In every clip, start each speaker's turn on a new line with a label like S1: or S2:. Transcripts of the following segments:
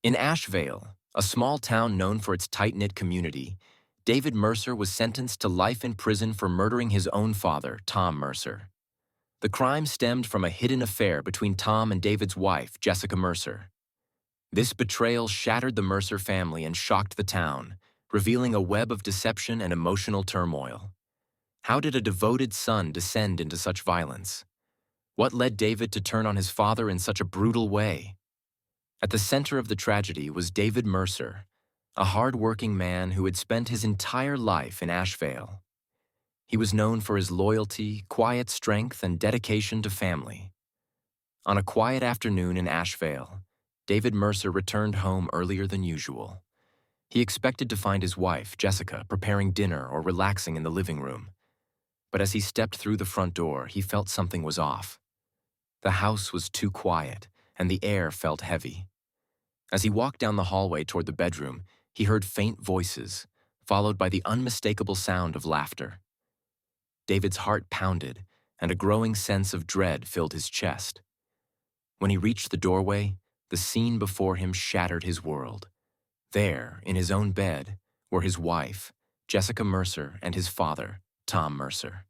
S1: In Ashvale, a small town known for its tight-knit community, David Mercer was sentenced to life in prison for murdering his own father, Tom Mercer. The crime stemmed from a hidden affair between Tom and David's wife, Jessica Mercer. This betrayal shattered the Mercer family and shocked the town, revealing a web of deception and emotional turmoil. How did a devoted son descend into such violence? What led David to turn on his father in such a brutal way? At the center of the tragedy was David Mercer, a hard-working man who had spent his entire life in Ashvale. He was known for his loyalty, quiet strength, and dedication to family. On a quiet afternoon in Ashvale, David Mercer returned home earlier than usual. He expected to find his wife, Jessica, preparing dinner or relaxing in the living room. But as he stepped through the front door, he felt something was off. The house was too quiet, and the air felt heavy. As he walked down the hallway toward the bedroom, he heard faint voices, followed by the unmistakable sound of laughter. David's heart pounded, and a growing sense of dread filled his chest. When he reached the doorway, the scene before him shattered his world. There, in his own bed, were his wife, Jessica Mercer, and his father, Tom Mercer.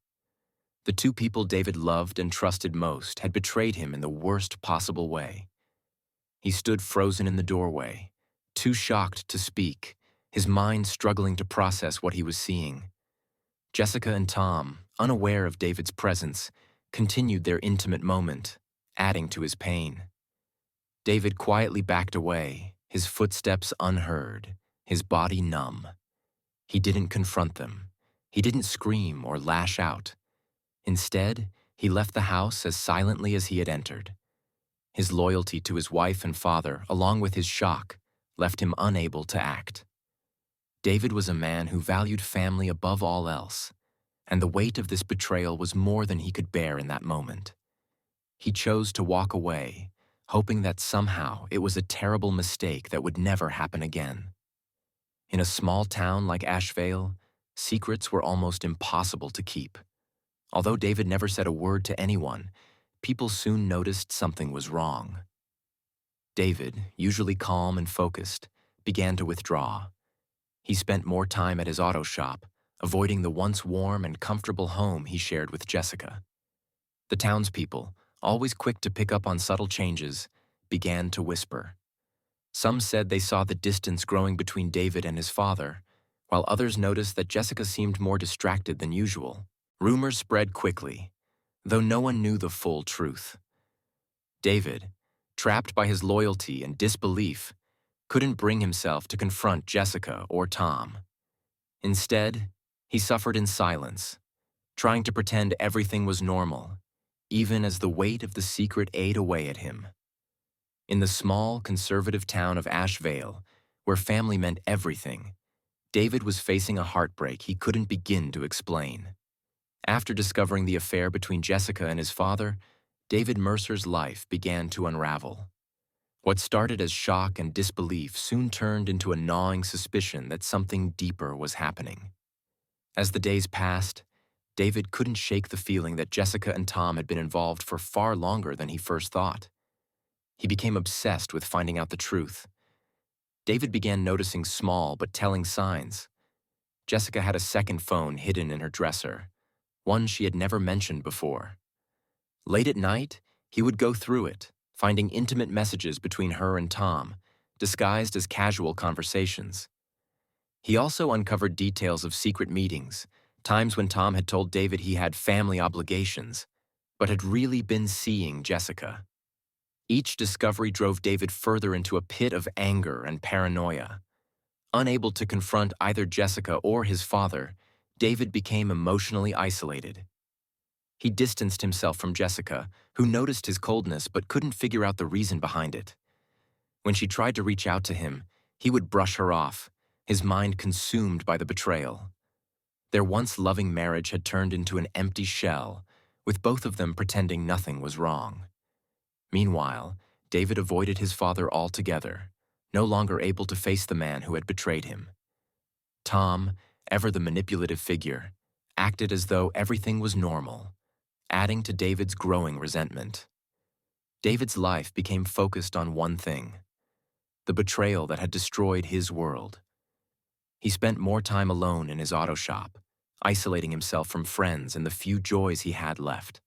S1: The two people David loved and trusted most had betrayed him in the worst possible way. He stood frozen in the doorway, too shocked to speak, his mind struggling to process what he was seeing. Jessica and Tom, unaware of David's presence, continued their intimate moment, adding to his pain. David quietly backed away, his footsteps unheard, his body numb. He didn't confront them. He didn't scream or lash out. Instead, he left the house as silently as he had entered. His loyalty to his wife and father, along with his shock, left him unable to act. David was a man who valued family above all else, and the weight of this betrayal was more than he could bear in that moment. He chose to walk away, hoping that somehow it was a terrible mistake that would never happen again. In a small town like Ashvale, secrets were almost impossible to keep. Although David never said a word to anyone, people soon noticed something was wrong. David, usually calm and focused, began to withdraw. He spent more time at his auto shop, avoiding the once warm and comfortable home he shared with Jessica. The townspeople, always quick to pick up on subtle changes, began to whisper. Some said they saw the distance growing between David and his father, while others noticed that Jessica seemed more distracted than usual. Rumors spread quickly, though no one knew the full truth. David, trapped by his loyalty and disbelief, couldn't bring himself to confront Jessica or Tom. Instead, he suffered in silence, trying to pretend everything was normal, even as the weight of the secret ate away at him. In the small, conservative town of Ashvale, where family meant everything, David was facing a heartbreak he couldn't begin to explain. After discovering the affair between Jessica and his father, David Mercer's life began to unravel. What started as shock and disbelief soon turned into a gnawing suspicion that something deeper was happening. As the days passed, David couldn't shake the feeling that Jessica and Tom had been involved for far longer than he first thought. He became obsessed with finding out the truth. David began noticing small but telling signs. Jessica had a second phone hidden in her dresser, one she had never mentioned before. Late at night, he would go through it, finding intimate messages between her and Tom, disguised as casual conversations. He also uncovered details of secret meetings, times when Tom had told David he had family obligations, but had really been seeing Jessica. Each discovery drove David further into a pit of anger and paranoia. Unable to confront either Jessica or his father, David became emotionally isolated. He distanced himself from Jessica, who noticed his coldness but couldn't figure out the reason behind it. When she tried to reach out to him, he would brush her off, his mind consumed by the betrayal. Their once loving marriage had turned into an empty shell, with both of them pretending nothing was wrong. Meanwhile, David avoided his father altogether, no longer able to face the man who had betrayed him. Tom, ever the manipulative figure, acted as though everything was normal, adding to David's growing resentment. David's life became focused on one thing: the betrayal that had destroyed his world. He spent more time alone in his auto shop, isolating himself from friends and the few joys he had left.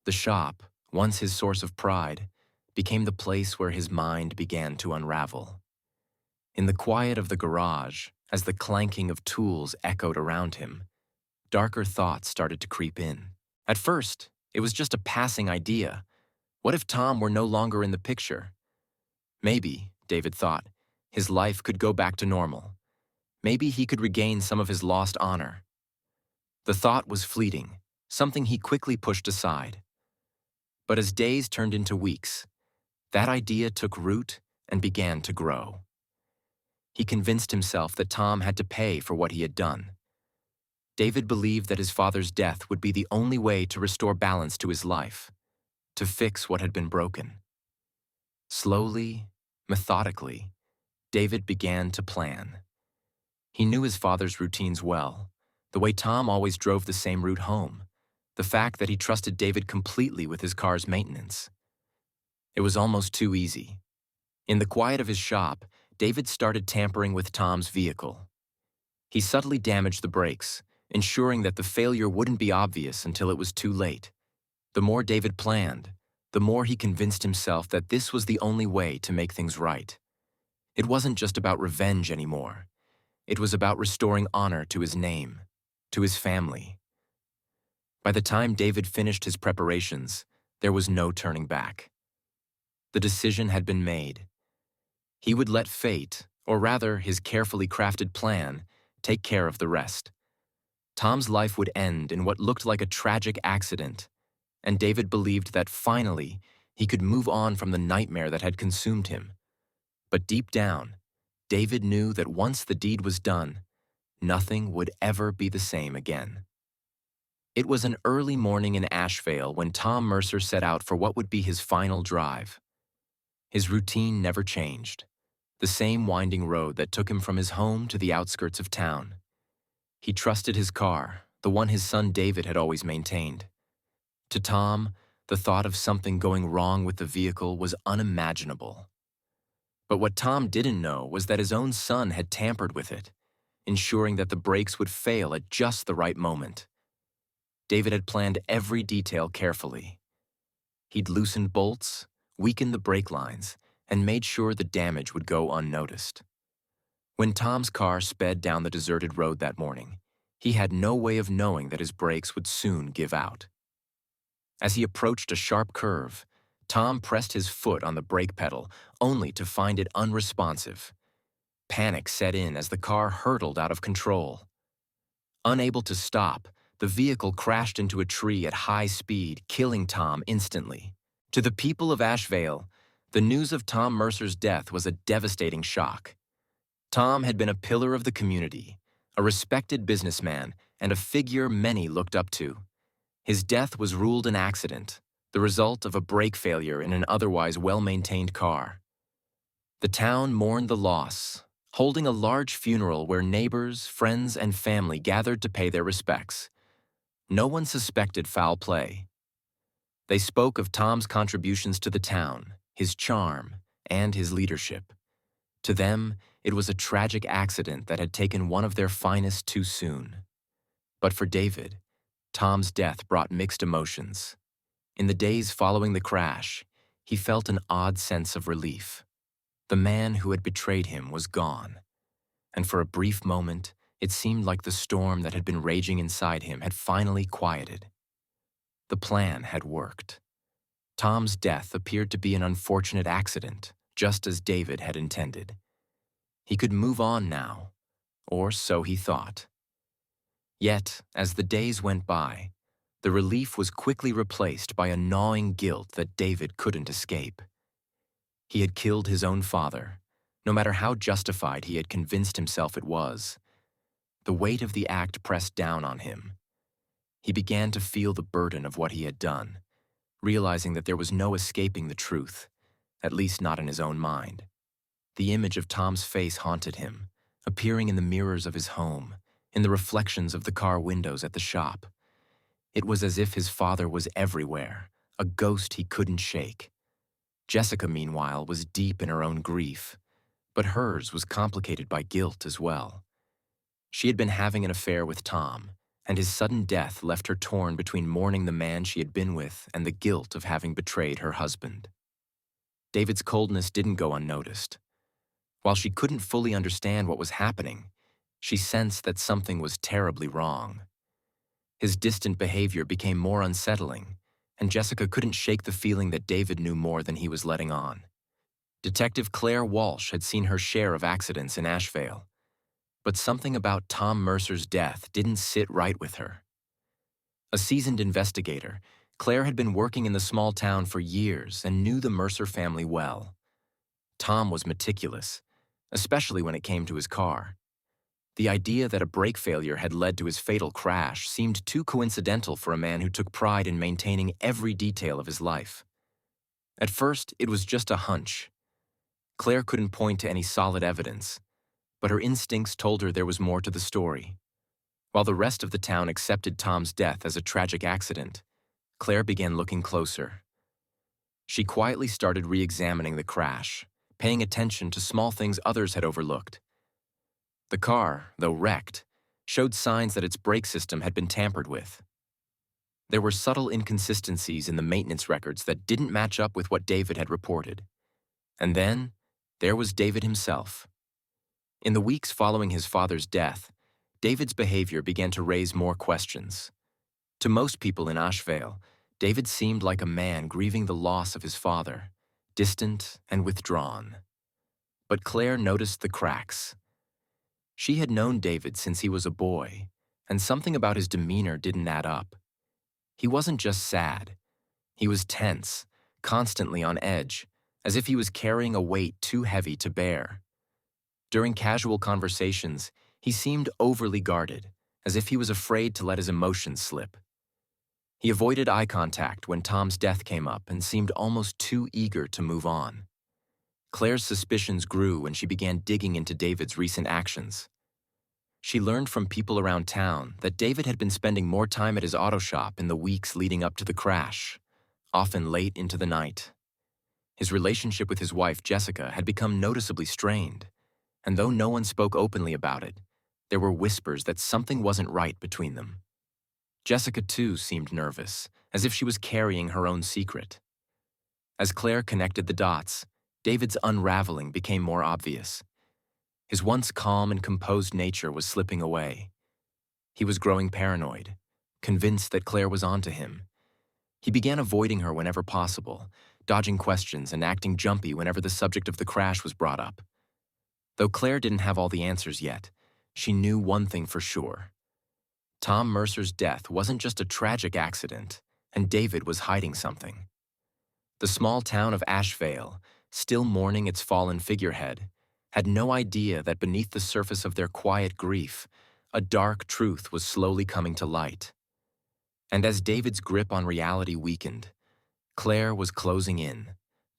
S1: The shop, once his source of pride, became the place where his mind began to unravel. In the quiet of the garage, as the clanking of tools echoed around him, darker thoughts started to creep in. At first, it was just a passing idea. What if Tom were no longer in the picture? Maybe, David thought, his life could go back to normal. Maybe he could regain some of his lost honor. The thought was fleeting, something he quickly pushed aside. But as days turned into weeks, that idea took root and began to grow. He convinced himself that Tom had to pay for what he had done. David believed that his father's death would be the only way to restore balance to his life, to fix what had been broken. Slowly, methodically, David began to plan. He knew his father's routines well, the way Tom always drove the same route home, the fact that he trusted David completely with his car's maintenance. It was almost too easy. In the quiet of his shop, David started tampering with Tom's vehicle. He subtly damaged the brakes, ensuring that the failure wouldn't be obvious until it was too late. The more David planned, the more he convinced himself that this was the only way to make things right. It wasn't just about revenge anymore. It was about restoring honor to his name, to his family. By the time David finished his preparations, there was no turning back. The decision had been made. He would let fate, or rather his carefully crafted plan, take care of the rest. Tom's life would end in what looked like a tragic accident, and David believed that finally he could move on from the nightmare that had consumed him. But deep down, David knew that once the deed was done, nothing would ever be the same again. It was an early morning in Ashvale when Tom Mercer set out for what would be his final drive. His routine never changed, the same winding road that took him from his home to the outskirts of town. He trusted his car, the one his son David had always maintained. To Tom, the thought of something going wrong with the vehicle was unimaginable. But what Tom didn't know was that his own son had tampered with it, ensuring that the brakes would fail at just the right moment. David had planned every detail carefully. He'd loosened bolts, weakened the brake lines, and made sure the damage would go unnoticed. When Tom's car sped down the deserted road that morning, he had no way of knowing that his brakes would soon give out. As he approached a sharp curve, Tom pressed his foot on the brake pedal, only to find it unresponsive. Panic set in as the car hurtled out of control. Unable to stop, the vehicle crashed into a tree at high speed, killing Tom instantly. To the people of Ashvale, the news of Tom Mercer's death was a devastating shock. Tom had been a pillar of the community, a respected businessman, and a figure many looked up to. His death was ruled an accident, the result of a brake failure in an otherwise well-maintained car. The town mourned the loss, holding a large funeral where neighbors, friends, and family gathered to pay their respects. No one suspected foul play. They spoke of Tom's contributions to the town, his charm, and his leadership. To them, it was a tragic accident that had taken one of their finest too soon. But for David, Tom's death brought mixed emotions. In the days following the crash, he felt an odd sense of relief. The man who had betrayed him was gone, and for a brief moment, it seemed like the storm that had been raging inside him had finally quieted. The plan had worked. Tom's death appeared to be an unfortunate accident, just as David had intended. He could move on now, or so he thought. Yet, as the days went by, the relief was quickly replaced by a gnawing guilt that David couldn't escape. He had killed his own father, no matter how justified he had convinced himself it was. The weight of the act pressed down on him. He began to feel the burden of what he had done, realizing that there was no escaping the truth, at least not in his own mind. The image of Tom's face haunted him, appearing in the mirrors of his home, in the reflections of the car windows at the shop. It was as if his father was everywhere, a ghost he couldn't shake. Jessica, meanwhile, was deep in her own grief, But hers was complicated by guilt as well. She had been having an affair with Tom, and his sudden death left her torn between mourning the man she had been with and the guilt of having betrayed her husband. David's coldness didn't go unnoticed. While she couldn't fully understand what was happening, she sensed that something was terribly wrong. His distant behavior became more unsettling, and Jessica couldn't shake the feeling that David knew more than he was letting on. Detective Claire Walsh had seen her share of accidents in Ashvale, but something about Tom Mercer's death didn't sit right with her. A seasoned investigator, Claire had been working in the small town for years and knew the Mercer family well. Tom was meticulous, especially when it came to his car. The idea that a brake failure had led to his fatal crash seemed too coincidental for a man who took pride in maintaining every detail of his life. At first, it was just a hunch. Claire couldn't point to any solid evidence, but her instincts told her there was more to the story. While the rest of the town accepted Tom's death as a tragic accident, Claire began looking closer. She quietly started re-examining the crash, paying attention to small things others had overlooked. The car, though wrecked, showed signs that its brake system had been tampered with. There were subtle inconsistencies in the maintenance records that didn't match up with what David had reported. And then, there was David himself. In the weeks following his father's death, David's behavior began to raise more questions. To most people in Ashvale, David seemed like a man grieving the loss of his father, distant and withdrawn. But Claire noticed the cracks. She had known David since he was a boy, and something about his demeanor didn't add up. He wasn't just sad. He was tense, constantly on edge, as if he was carrying a weight too heavy to bear. During casual conversations, he seemed overly guarded, as if he was afraid to let his emotions slip. He avoided eye contact when Tom's death came up and seemed almost too eager to move on. Claire's suspicions grew when she began digging into David's recent actions. She learned from people around town that David had been spending more time at his auto shop in the weeks leading up to the crash, often late into the night. His relationship with his wife, Jessica, had become noticeably strained, and though no one spoke openly about it, there were whispers that something wasn't right between them. Jessica, too, seemed nervous, as if she was carrying her own secret. As Claire connected the dots, David's unraveling became more obvious. His once calm and composed nature was slipping away. He was growing paranoid, convinced that Claire was onto him. He began avoiding her whenever possible, dodging questions and acting jumpy whenever the subject of the crash was brought up. Though Claire didn't have all the answers yet, she knew one thing for sure. Tom Mercer's death wasn't just a tragic accident, and David was hiding something. The small town of Ashvale, still mourning its fallen figurehead, had no idea that beneath the surface of their quiet grief, a dark truth was slowly coming to light. And as David's grip on reality weakened, Claire was closing in,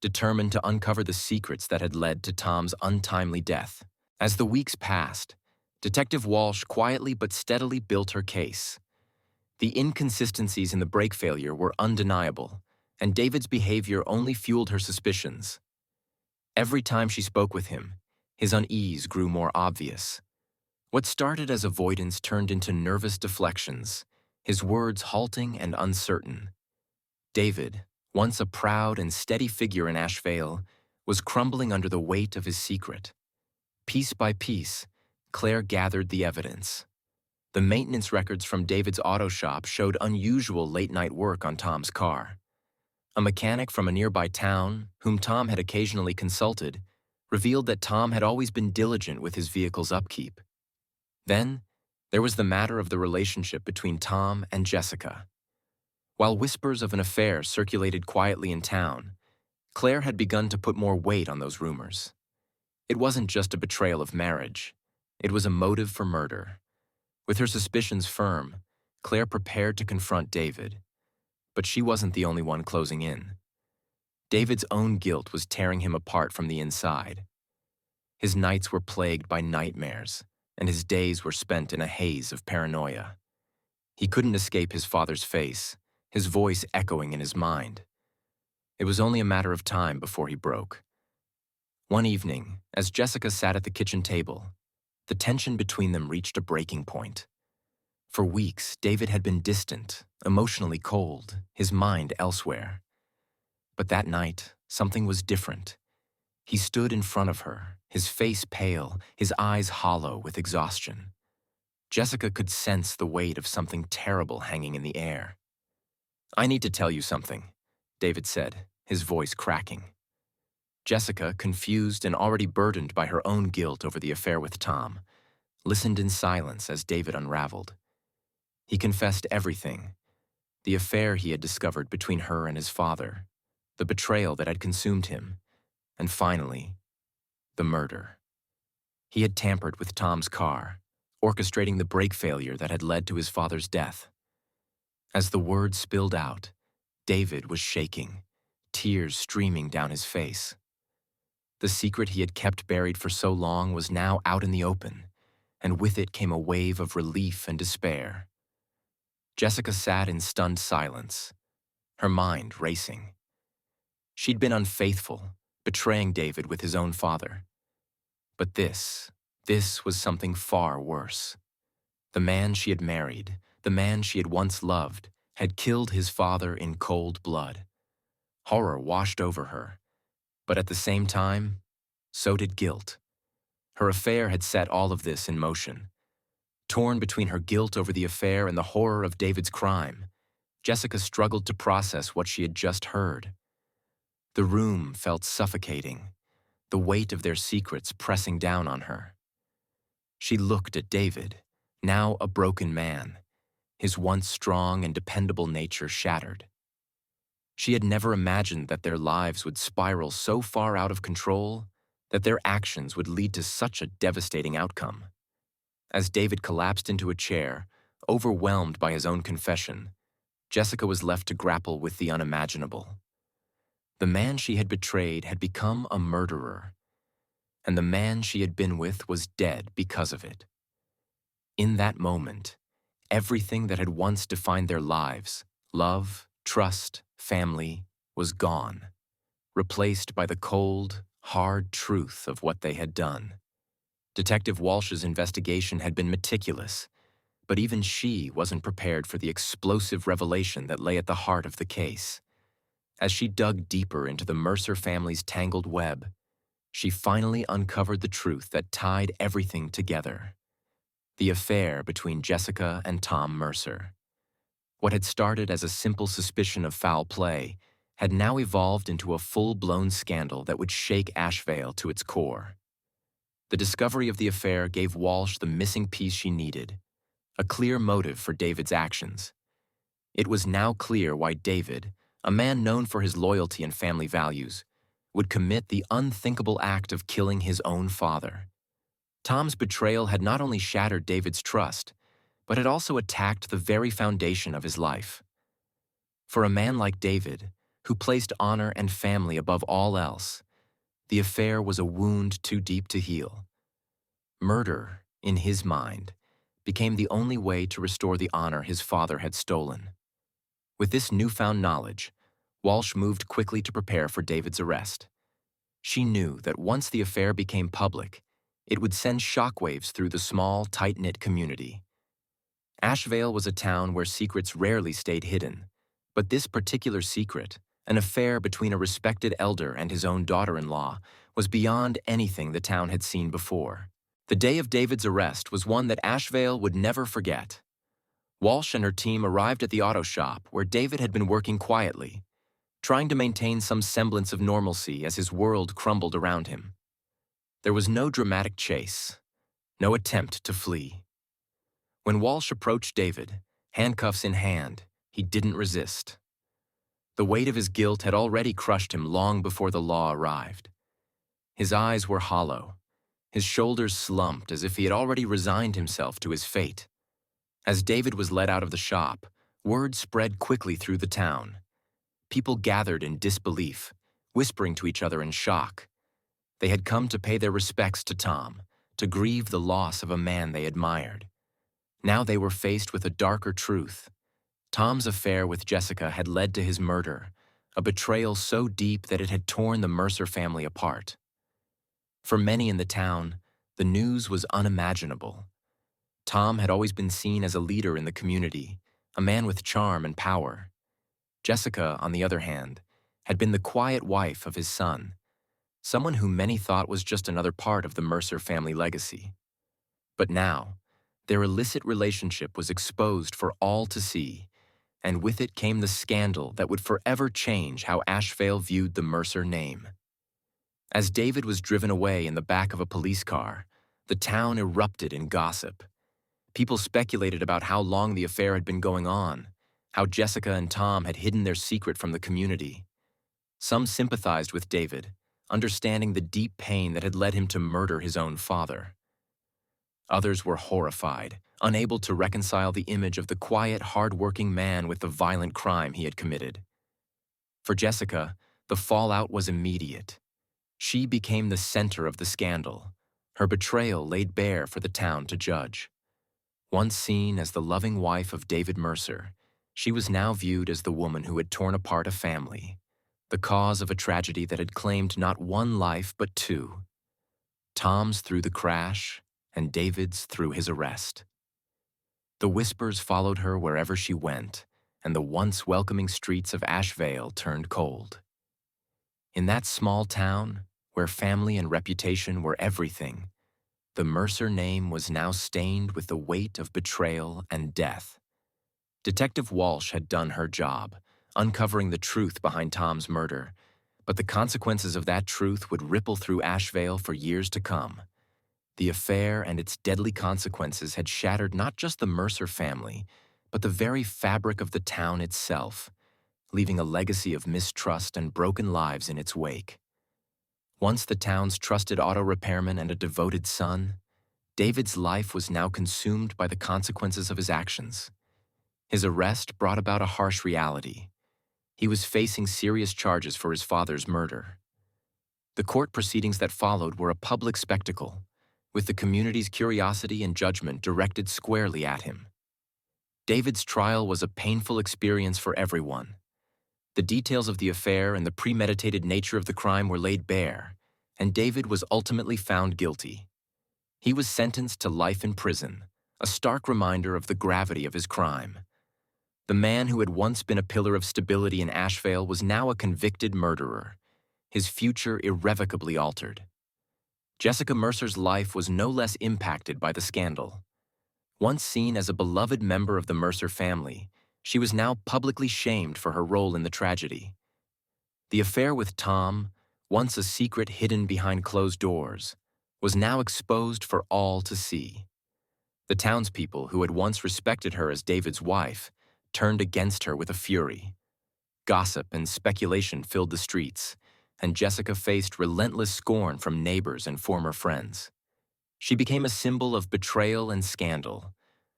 S1: determined to uncover the secrets that had led to Tom's untimely death. As the weeks passed, Detective Walsh quietly but steadily built her case. The inconsistencies in the brake failure were undeniable, and David's behavior only fueled her suspicions. Every time she spoke with him, his unease grew more obvious. What started as avoidance turned into nervous deflections, his words halting and uncertain. David, once a proud and steady figure in Ashvale, was crumbling under the weight of his secret. Piece by piece, Claire gathered the evidence. The maintenance records from David's auto shop showed unusual late-night work on Tom's car. A mechanic from a nearby town, whom Tom had occasionally consulted, revealed that Tom had always been diligent with his vehicle's upkeep. Then, there was the matter of the relationship between Tom and Jessica. While whispers of an affair circulated quietly in town, Claire had begun to put more weight on those rumors. It wasn't just a betrayal of marriage. It was a motive for murder. With her suspicions firm, Claire prepared to confront David. But she wasn't the only one closing in. David's own guilt was tearing him apart from the inside. His nights were plagued by nightmares, and his days were spent in a haze of paranoia. He couldn't escape his father's face, his voice echoing in his mind. It was only a matter of time before he broke. One evening, as Jessica sat at the kitchen table, the tension between them reached a breaking point. For weeks, David had been distant, emotionally cold, his mind elsewhere. But that night, something was different. He stood in front of her, his face pale, his eyes hollow with exhaustion. Jessica could sense the weight of something terrible hanging in the air. "I need to tell you something," David said, his voice cracking. Jessica, confused and already burdened by her own guilt over the affair with Tom, listened in silence as David unraveled. He confessed everything: the affair he had discovered between her and his father, the betrayal that had consumed him, and finally, the murder. He had tampered with Tom's car, orchestrating the brake failure that had led to his father's death. As the words spilled out, David was shaking, tears streaming down his face. The secret he had kept buried for so long was now out in the open, and with it came a wave of relief and despair. Jessica sat in stunned silence, her mind racing. She'd been unfaithful, betraying David with his own father. But this was something far worse. The man she had married, the man she had once loved, had killed his father in cold blood. Horror washed over her, but at the same time, so did guilt. Her affair had set all of this in motion. Torn between her guilt over the affair and the horror of David's crime, Jessica struggled to process what she had just heard. The room felt suffocating, the weight of their secrets pressing down on her. She looked at David, now a broken man, his once strong and dependable nature shattered. She had never imagined that their lives would spiral so far out of control, that their actions would lead to such a devastating outcome. As David collapsed into a chair, overwhelmed by his own confession, Jessica was left to grapple with the unimaginable. The man she had betrayed had become a murderer, and the man she had been with was dead because of it. In that moment, everything that had once defined their lives, love, trust, family, was gone, replaced by the cold, hard truth of what they had done. Detective Walsh's investigation had been meticulous, but even she wasn't prepared for the explosive revelation that lay at the heart of the case. As she dug deeper into the Mercer family's tangled web, she finally uncovered the truth that tied everything together: the affair between Jessica and Tom Mercer. What had started as a simple suspicion of foul play had now evolved into a full-blown scandal that would shake Ashvale to its core. The discovery of the affair gave Walsh the missing piece she needed: a clear motive for David's actions. It was now clear why David, a man known for his loyalty and family values, would commit the unthinkable act of killing his own father. Tom's betrayal had not only shattered David's trust, but had also attacked the very foundation of his life. For a man like David, who placed honor and family above all else, the affair was a wound too deep to heal. Murder, in his mind, became the only way to restore the honor his father had stolen. With this newfound knowledge, Walsh moved quickly to prepare for David's arrest. She knew that once the affair became public, it would send shockwaves through the small, tight-knit community. Ashvale was a town where secrets rarely stayed hidden, but this particular secret, an affair between a respected elder and his own daughter-in-law, was beyond anything the town had seen before. The day of David's arrest was one that Ashvale would never forget. Walsh and her team arrived at the auto shop where David had been working quietly, trying to maintain some semblance of normalcy as his world crumbled around him. There was no dramatic chase, no attempt to flee. When Walsh approached David, handcuffs in hand, he didn't resist. The weight of his guilt had already crushed him long before the law arrived. His eyes were hollow, his shoulders slumped as if he had already resigned himself to his fate. As David was led out of the shop, word spread quickly through the town. People gathered in disbelief, whispering to each other in shock. They had come to pay their respects to Tom, to grieve the loss of a man they admired. Now they were faced with a darker truth. Tom's affair with Jessica had led to his murder, a betrayal so deep that it had torn the Mercer family apart. For many in the town, the news was unimaginable. Tom had always been seen as a leader in the community, a man with charm and power. Jessica, on the other hand, had been the quiet wife of his son, someone who many thought was just another part of the Mercer family legacy. But now, their illicit relationship was exposed for all to see, and with it came the scandal that would forever change how Ashvale viewed the Mercer name. As David was driven away in the back of a police car, the town erupted in gossip. People speculated about how long the affair had been going on, how Jessica and Tom had hidden their secret from the community. Some sympathized with David, understanding the deep pain that had led him to murder his own father. Others were horrified, unable to reconcile the image of the quiet, hard-working man with the violent crime he had committed. For Jessica, the fallout was immediate. She became the center of the scandal, her betrayal laid bare for the town to judge. Once seen as the loving wife of David Mercer, she was now viewed as the woman who had torn apart a family, the cause of a tragedy that had claimed not one life but two. Tom's through the crash, and David's through his arrest. The whispers followed her wherever she went, and the once welcoming streets of Ashvale turned cold. In that small town, where family and reputation were everything, the Mercer name was now stained with the weight of betrayal and death. Detective Walsh had done her job, uncovering the truth behind Tom's murder, but the consequences of that truth would ripple through Ashvale for years to come. The affair and its deadly consequences had shattered not just the Mercer family, but the very fabric of the town itself, leaving a legacy of mistrust and broken lives in its wake. Once the town's trusted auto repairman and a devoted son, David's life was now consumed by the consequences of his actions. His arrest brought about a harsh reality. He was facing serious charges for his father's murder. The court proceedings that followed were a public spectacle, with the community's curiosity and judgment directed squarely at him. David's trial was a painful experience for everyone. The details of the affair and the premeditated nature of the crime were laid bare, and David was ultimately found guilty. He was sentenced to life in prison, a stark reminder of the gravity of his crime. The man who had once been a pillar of stability in Ashvale was now a convicted murderer, his future irrevocably altered. Jessica Mercer's life was no less impacted by the scandal. Once seen as a beloved member of the Mercer family, she was now publicly shamed for her role in the tragedy. The affair with Tom, once a secret hidden behind closed doors, was now exposed for all to see. The townspeople who had once respected her as David's wife turned against her with a fury. Gossip and speculation filled the streets, and Jessica faced relentless scorn from neighbors and former friends. She became a symbol of betrayal and scandal,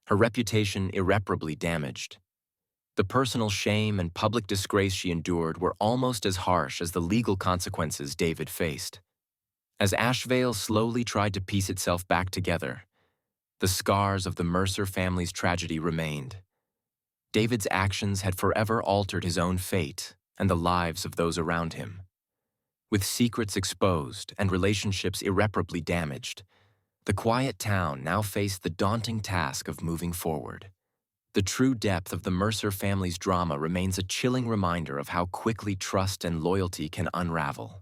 S1: her reputation irreparably damaged. The personal shame and public disgrace she endured were almost as harsh as the legal consequences David faced. As Ashvale slowly tried to piece itself back together, the scars of the Mercer family's tragedy remained. David's actions had forever altered his own fate and the lives of those around him. With secrets exposed and relationships irreparably damaged, the quiet town now faced the daunting task of moving forward. The true depth of the Mercer family's drama remains a chilling reminder of how quickly trust and loyalty can unravel.